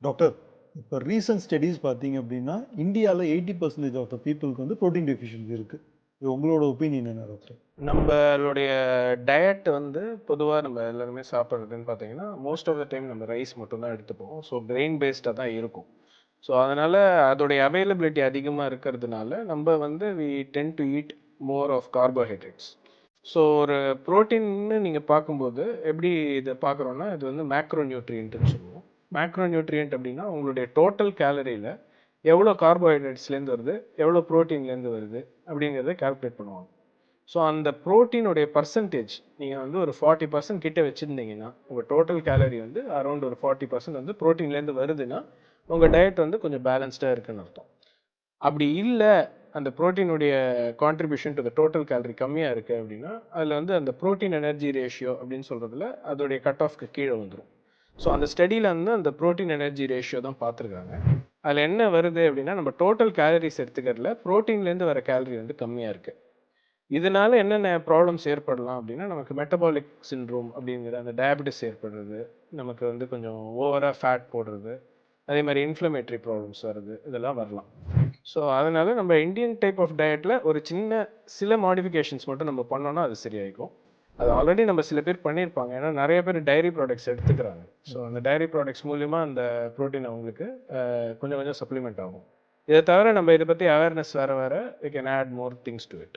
Doctor, இப்போ recent studies பார்த்தீங்க அப்படின்னா இந்தியாவில் 80% ஆஃப் த பீப்புளுக்கு வந்து ப்ரோட்டீன் டெஃபிஷியன்சி இருக்குது. இது உங்களோட ஒப்பீனியன் என்ன டாக்டர்? நம்மளுடைய டயட் வந்து பொதுவாக நம்ம எல்லாருமே சாப்பிட்றதுன்னு பார்த்தீங்கன்னா மோஸ்ட் ஆஃப் த டைம் நம்ம ரைஸ் மட்டும் தான் எடுத்துப்போம். ஸோ கிரெயின் பேஸ்டாக தான் இருக்கும். ஸோ அதனால் அதோடைய அவைலபிலிட்டி அதிகமாக இருக்கிறதுனால நம்ம வந்து we tend to eat more of carbohydrates. So ஒரு ப்ரோட்டீன்னு நீங்கள் பார்க்கும்போது எப்படி இதை பார்க்குறோன்னா இது வந்து மேக்ரோ நியூட்ரியன்ட்னு சொல்லுவோம். மேக்ரோ நியூட்ரியன்ட் அப்படின்னா உங்களுடைய டோட்டல் கேலரியில் எவ்வளோ கார்போஹைட்ரேட்ஸ்லேருந்து வருது, எவ்வளோ ப்ரோட்டீன்லேருந்து வருது அப்படிங்கிறத கால்குலேட் பண்ணுவாங்க. ஸோ அந்த ப்ரோட்டீனுடைய பர்சன்டேஜ் நீங்கள் வந்து ஒரு 40% கிட்ட வச்சுருந்தீங்கன்னா உங்கள் டோட்டல் கேலரி வந்து அரௌண்ட் ஒரு 40% வந்து ப்ரோட்டீன்லேருந்து வருதுன்னா உங்கள் டயட் வந்து கொஞ்சம் பேலன்ஸ்டாக இருக்குன்னு அர்த்தம். அப்படி இல்லை, அந்த ப்ரோட்டீனுடைய contribution to the total calorie கம்மியாக இருக்குது அப்படின்னா அதில் வந்து அந்த ப்ரோட்டீன் எனர்ஜி ரேஷியோ அப்படின்னு சொல்கிறதுல அதோடைய கட் ஆஃப்க்கு கீழே வந்துடும். ஸோ அந்த ஸ்டடியில் வந்து அந்த ப்ரோட்டீன் எனர்ஜி ரேஷியோ தான் பார்த்துருக்காங்க. அதில் என்ன வருது அப்படின்னா நம்ம டோட்டல் கேலரிஸ் எடுத்துக்கிறதுல ப்ரோட்டீன்லேருந்து வர கேலரி வந்து கம்மியாக இருக்குது. இதனால என்னென்ன ப்ராப்ளம்ஸ் ஏற்படலாம் அப்படின்னா நமக்கு மெட்டபாலிக் சிண்ட்ரோம் அப்படிங்கிற அந்த டயபெட்டிஸ் ஏற்படுறது, நமக்கு வந்து கொஞ்சம் ஓவராக ஃபேட் போடுறது, அதே மாதிரி இன்ஃப்ளமேட்டரி ப்ராப்ளம்ஸ் வருது, இதெல்லாம் வரலாம். ஸோ அதனால நம்ம இந்தியன் டைப் ஆஃப் டயட்டில் ஒரு சில மாடிஃபிகேஷன்ஸ் மட்டும் நம்ம பண்ணோன்னா அது சரியாயிக்கும். அது ஆல்ரெடி நம்ம சில பேர் பண்ணியிருப்பாங்க. ஏன்னா நிறைய பேர் டைரி ப்ராடக்ட்ஸ் எடுத்துக்கிறாங்க. ஸோ அந்த டைரி ப்ராடக்ட்ஸ் மூலிமா அந்த ப்ரோட்டீன் அவங்களுக்கு கொஞ்சம் கொஞ்சம் சப்ளிமெண்ட் ஆகும். இதை தவிர நம்ம இதை பற்றி அவேர்னஸ் வர we can add more things to it.